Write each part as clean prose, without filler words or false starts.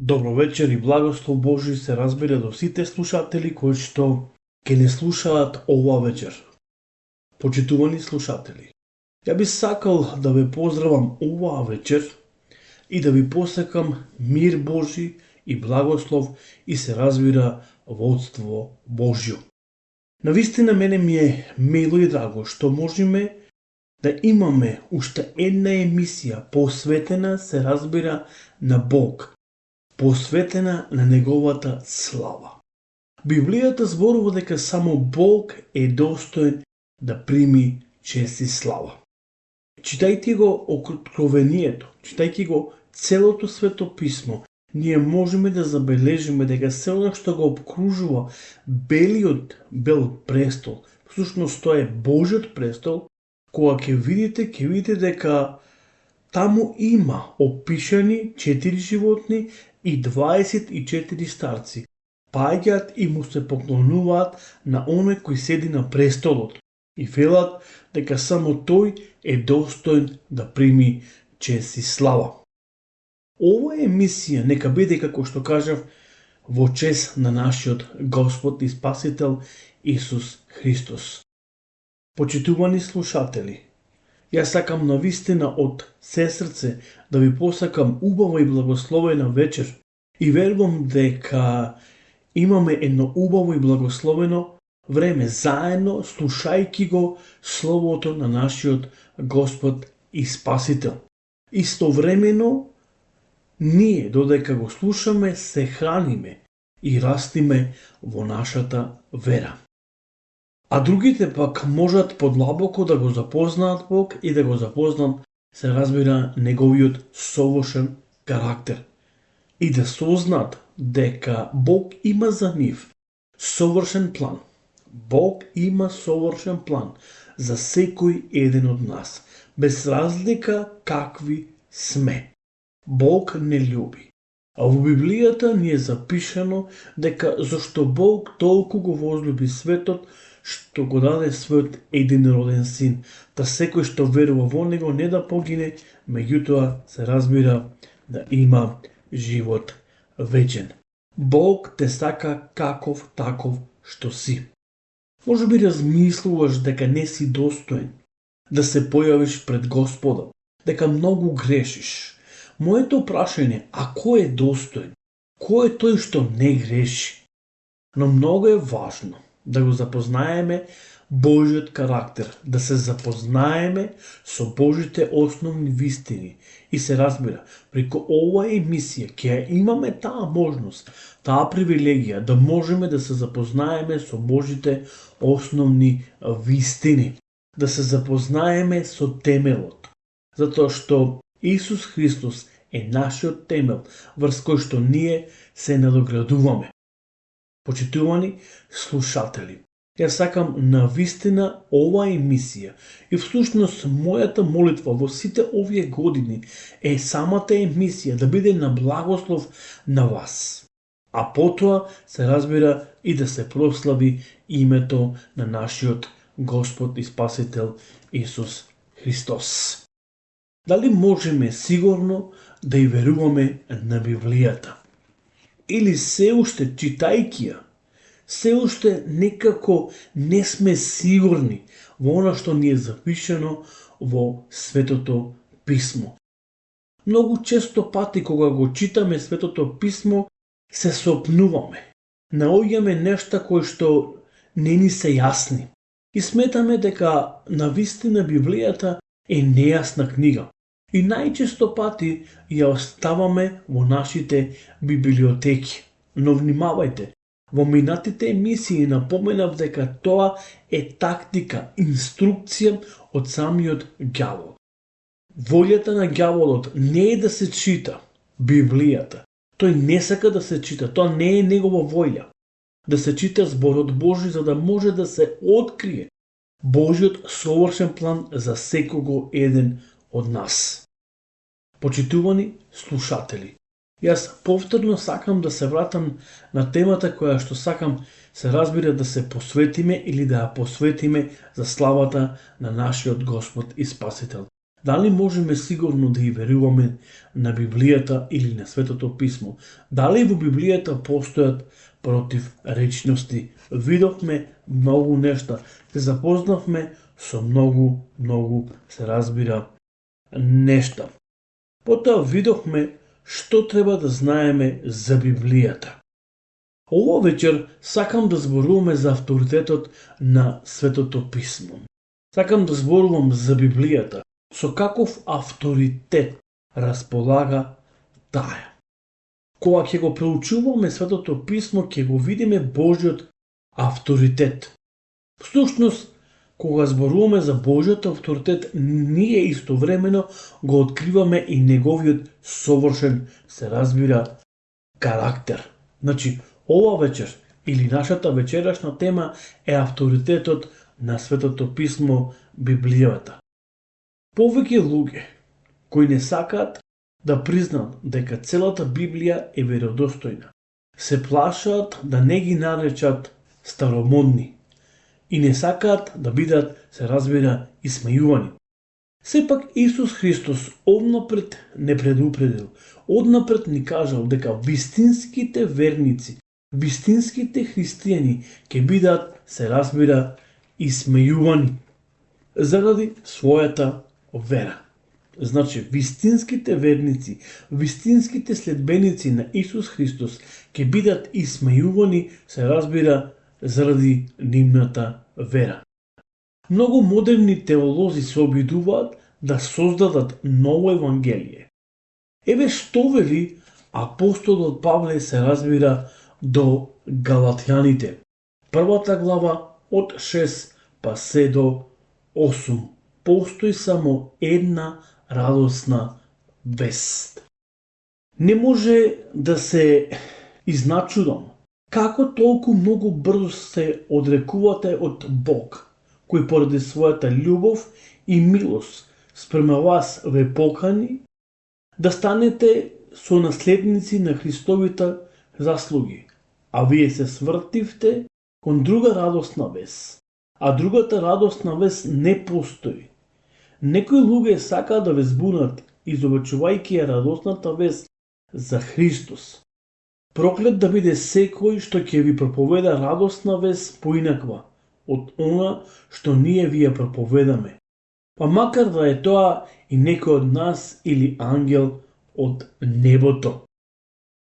Добро вечер и благослов Божи се разбира до сите слушатели кои што ќе не слушаат ова вечер. Почитувани слушатели, ја би сакал да ве поздравам оваа вечер и да ви посакам мир Божи и благослов и се разбира водство Божјо. Навистина мене ми е мило и драго што можеме да имаме уште една емисија посветена се разбира на Бог, посветена на неговата слава. Библијата зборува дека само Бог е достоен да прими чест и слава. Читајќи го Откровението, читајќи го целото свето писмо, ние можеме да забележиме дека се она што го обкружува бел престол, всушност тоа е Божјиот престол. Кога ќе видите дека таму има опишани 4 животни и 24 старци. Паѓаат и му се поклонуваат на оној кој седи на престолот и велат дека само тој е достоен да прими чест и слава. Ова емисија нека биде, како што кажав, во чест на нашиот Господ и Спасител Исус Христос. Почитувани слушатели, јас сакам навистина од се срце да ви посакам убава и благословена вечер и верувам дека имаме едно убаво и благословено време заедно слушајќи го Словото на нашиот Господ и Спасител. Истовремено, ние додека го слушаме се храниме и растиме во нашата вера. А другите пак можат подлабоко да го запознаат Бог и да го запознаат, се разбира, неговиот совршен карактер. И да сознаат дека Бог има за нив совршен план. Бог има совршен план за секој еден од нас, без разлика какви сме. Бог не љуби. А во Библијата ни е запишано дека зашто Бог толку го возлюби светот, што го даде својот единороден син, да секој што верува во него не да погине, меѓутоа се разбира да има живот вечен. Бог те сака каков таков што си. Може би размислуваш дека не си достоен да се појавиш пред Господа, дека многу грешиш. Моето прашање, а кој е достоен? Кој е тој што не греши? Но многу е важно да го запознаеме Божиот карактер, да се запознаеме со Божите основни вистини и се разбира, преку оваа емисија ќе имаме таа можност, таа привилегија да можеме да се запознаеме со Божите основни вистини, да се запознаеме со темелот, затоа што Исус Христос е нашиот темел врз кој што ние се надоградуваме. Почитувани слушатели, јас сакам навистина оваа емисија и всушност мојата молитва во сите овие години е самата емисија да биде на благослов на вас. А потоа се разбира и да се прослави името на нашиот Господ и Спасител Исус Христос. Дали можеме сигурно да и веруваме на Библијата? Или се уште читајќи ја, се уште некако не сме сигурни во она што ни е запишено во Светото Писмо. Многу често пати кога го читаме Светото Писмо, се сопнуваме. Наоѓаме нешта кои што не ни се јасни. И сметаме дека навистина Библијата е нејасна книга. И најчесто пати ја оставаме во нашите библиотеки. Но внимавајте, во минатите емисии напоменав дека тоа е тактика, инструкција од самиот ѓавол. Волјата на ѓаволот не е да се чита Библијата. Тој не сака да се чита, тоа не е негова волја. Да се чита зборот Божи за да може да се открие Божиот совршен план за секого еден од нас. Почитувани слушатели, јас повторно сакам да се вратам на темата која што сакам се разбира да се посветиме или да ја посветиме за славата на нашиот Господ и Спасител. Дали можеме сигурно да и веруваме на Библијата или на Светото Писмо? Дали во Библијата постојат противречности? Видовме многу нешта, се запознавме со многу се разбира нешта. Потоа видовме што треба да знаеме за Библијата. Ова вечер сакам да зборуваме за авторитетот на Светото Писмо. Сакам да зборувам за Библијата, со каков авторитет располага таа. Кога ќе го проучуваме Светото Писмо, ќе го видиме Божјиот авторитет. Всушност, кога зборуваме за Божјиот авторитет, ние истовремено го откриваме и неговиот совршен, се разбира, карактер. Значи, ова вечер или нашата вечерашна тема е авторитетот на Светото Писмо, Библијата. Повеќе луѓе кои не сакаат да признаат дека целата Библија е веродостојна, се плашаат да не ги наречат старомодни и не сакаат да бидат, се разбира, исмејувани. Сепак Исус Христос однапред не предупредил, однапред ни кажал дека вистинските верници, вистинските христијани ќе бидат, се разбира, исмејувани заради својата вера. Значи, вистинските верници, вистинските следбеници на Исус Христос ќе бидат исмејувани, се разбира, заради нивната вера. Многу модерни теолози се обидуваат да создадат ново евангелие. Еве што вели апостолот Павле, се разбира, до Галатјаните. Првата глава од 6 па се до 8. Постои само една радосна вест. Не може да се изначудам како толку многу брзо се одрекувате од Бог, кој поради својата љубов и милост спрема вас ве покани да станете сонаследници на Христовите заслуги, а вие се свртивте кон друга радосна вест. А другата радосна вест не постои. Некои луѓе сакаат да ве збунат, изобачувајќи ја радосната вест за Христос. Проклет да биде секој што ќе ви проповеда радосна вест поинаква од она што ние ви ја проповедаме. Па макар да е тоа и некој од нас или ангел од небото.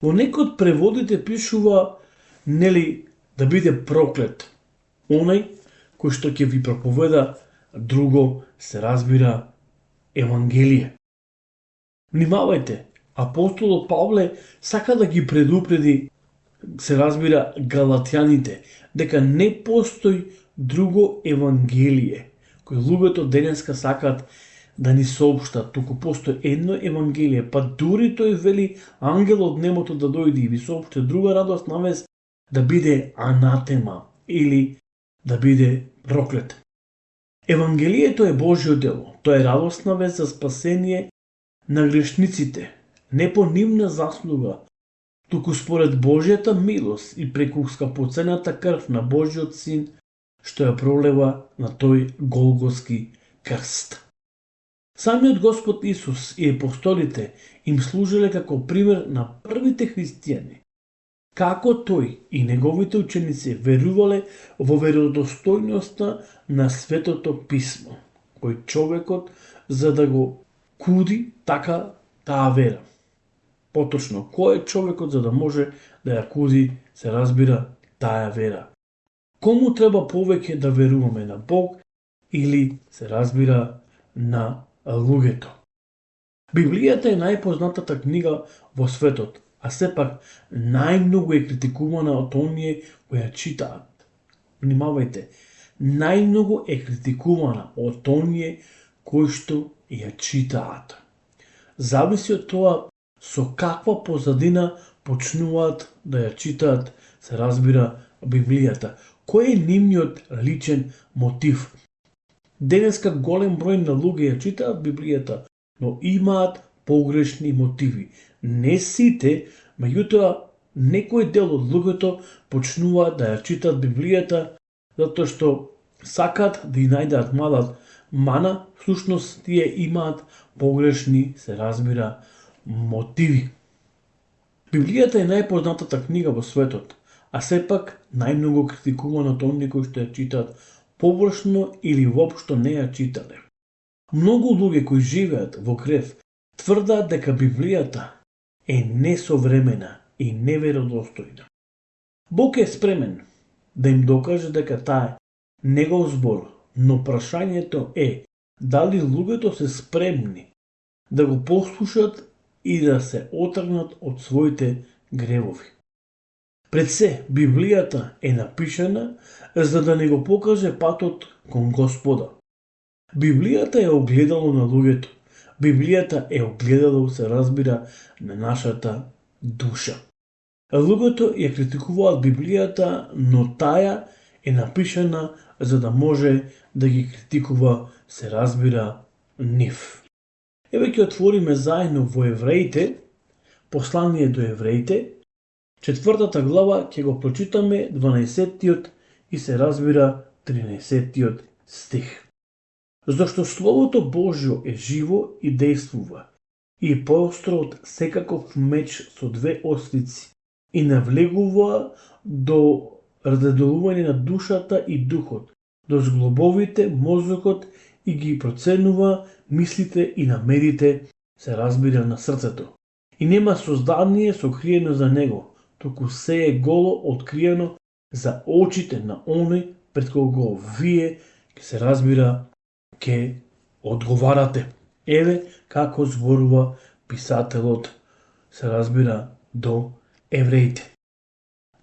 Во некој од преводите пишува, нели, да биде проклет онај кој што ќе ви проповеда друго, се разбира, евангелие. Внимавајте, апостолот Павле сака да ги предупреди, се разбира, галатјаните, дека не постои друго евангелие кој луѓето денеска сакаат да ни соопштат, туку постои едно евангелие, па дури тој вели ангел од небото да дојде и ви соопшти друга радосна вест, да биде анатема или да биде проклет. Евангелието е Божјо дело. Тоа е радосна вест за спасение на грешниците, не по нивна заслуга, туку според Божјата милост и преку скапоцената крв на Божјиот Син, што ја пролева на тој голготски крст. Самиот Господ Исус и апостолите им служеле како пример на првите христијани. Како тој и неговите ученици верувале во веродостојноста на Светото Писмо, кој човекот за да го куди така таа вера. Поточно, кој е човекот за да може да ја куди, се разбира, таа вера? Кому треба повеќе да веруваме, на Бог или, се разбира, на луѓето? Библијата е најпознатата книга во светот, а сепак најмногу е критикувана од оние кои ја читаат. Внимавајте, најмногу е критикувана од оние кои што ја читаат. Зависи од тоа со каква позадина почнуваат да ја читаат, се разбира, Библијата. Кој е нивниот личен мотив? Денеска голем број на луѓе ја читаат Библијата, но имаат погрешни мотиви. Не сите, меѓутоа некој дел од луѓето почнуваат да ја читаат Библијата затоа што сакаат да ја најдат мана, всушност тие имаат погрешни, се разбира, мотиви. Библијата е најпознатата книга во светот, а сепак најмногу критикувана од оние кои што ја читаат површно или воопшто не ја читале. Многу луѓе кои живеат во грев тврдаат дека Библијата е несовремена и неверодостојна. Бог е спремен да им докаже дека таа е негов збор, но прашањето е дали луѓето се спремни да го послушат и да се отргнат од своите гревови. Пред се, Библијата е напишана за да не го покаже патот кон Господа. Библијата е огледало на луѓето. Библијата е огледало, се разбира, на нашата душа. Луѓето ја критикуваат Библијата, но таа е напишана за да може да ги критикува, се разбира, нив. Еве ќе отвориме заедно во Евреите, послание до Евреите, 4 глава, ќе го прочитаме 12 и се разбира 13 стих. Зашто Словото Божјо е живо и действува, и е поостро од секаков меч со две острици, и навлегува до разделување на душата и духот, до зглобовите, мозокот и ги проценува мислите и намерите, се разбира, на срцето. И нема создание сокриено за него, туку се е голо откриено за очите на оној пред кого вие, ке се разбира, ке одговарате. Еве како зборува писателот, се разбира, до евреите.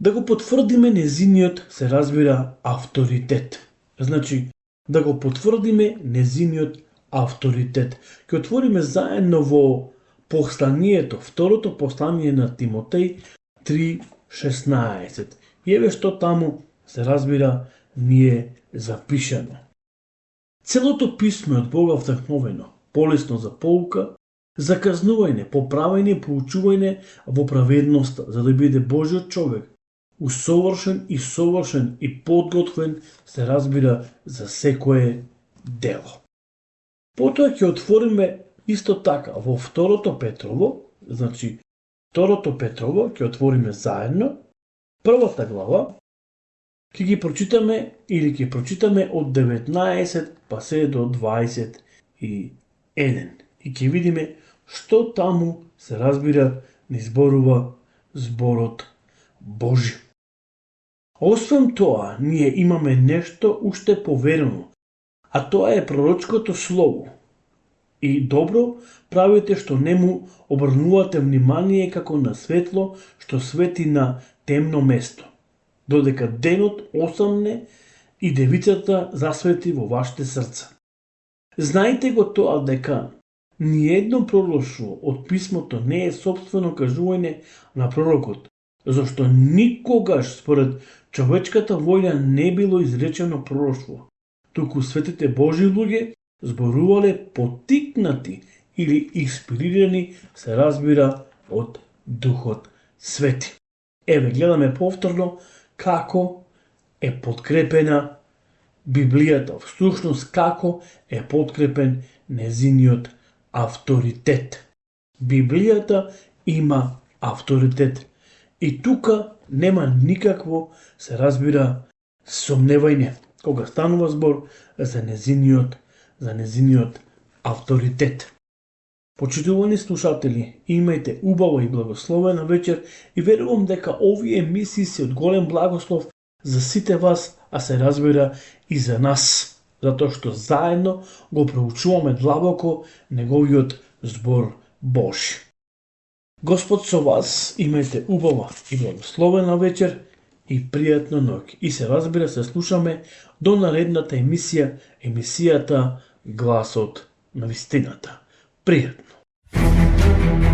Да го потврдиме незиниот, се разбира, авторитет. Значи, да го потврдиме незиниот авторитет. Ке отвориме заедно во посланието, второто послание на Тимотеј 3:16. И еве што таму, се разбира, ни е запишано. Целото писмо е од Бога вдахновено, полесно за поука, за казнување, поправање, поучување во праведноста, за да биде Божјиот човек усовршен и совршен и подготвен, се разбира, за секое дело. Потоа ќе отвориме исто така во второто Петрово, значи второто Петрово ќе отвориме заедно, првата глава, ќе ги прочитаме или ќе прочитаме од 19 па се до 21 и ќе видиме што таму, се разбира, ни зборува зборот Божи. Освен тоа, ние имаме нешто уште поверено, а тоа е пророчкото слово. И добро правите што нему обрнувате внимание како на светло што свети на темно место, додека денот осамне и девицата засвети во вашите срца. Знаете го тоа дека ниедно пророштво од писмото не е собствено кажување на пророкот, зашто никогаш според човечката воља не било изречено пророштво, туку светите Божи луѓе зборувале потикнати или инспирирани, се разбира, од Духот Свети. Еве, гледаме повторно како е подкрепена Библијата, всушност како е подкрепен незиниот авторитет. Библијата има авторитет. И тука нема никакво, се разбира, сомневање, кога станува збор за незиниот авторитет. Почитувани слушатели, имајте убава и благословена вечер и верувам дека овие емисии се од голем благослов за сите вас, а се разбира и за нас, затоа што заедно го проучуваме длабоко неговиот збор Божи. Господ со вас, имајте убава и благословена вечер и пријатна ноќ. И се разбира, се слушаме до наредната емисијата Гласот на вистината. Пријатно!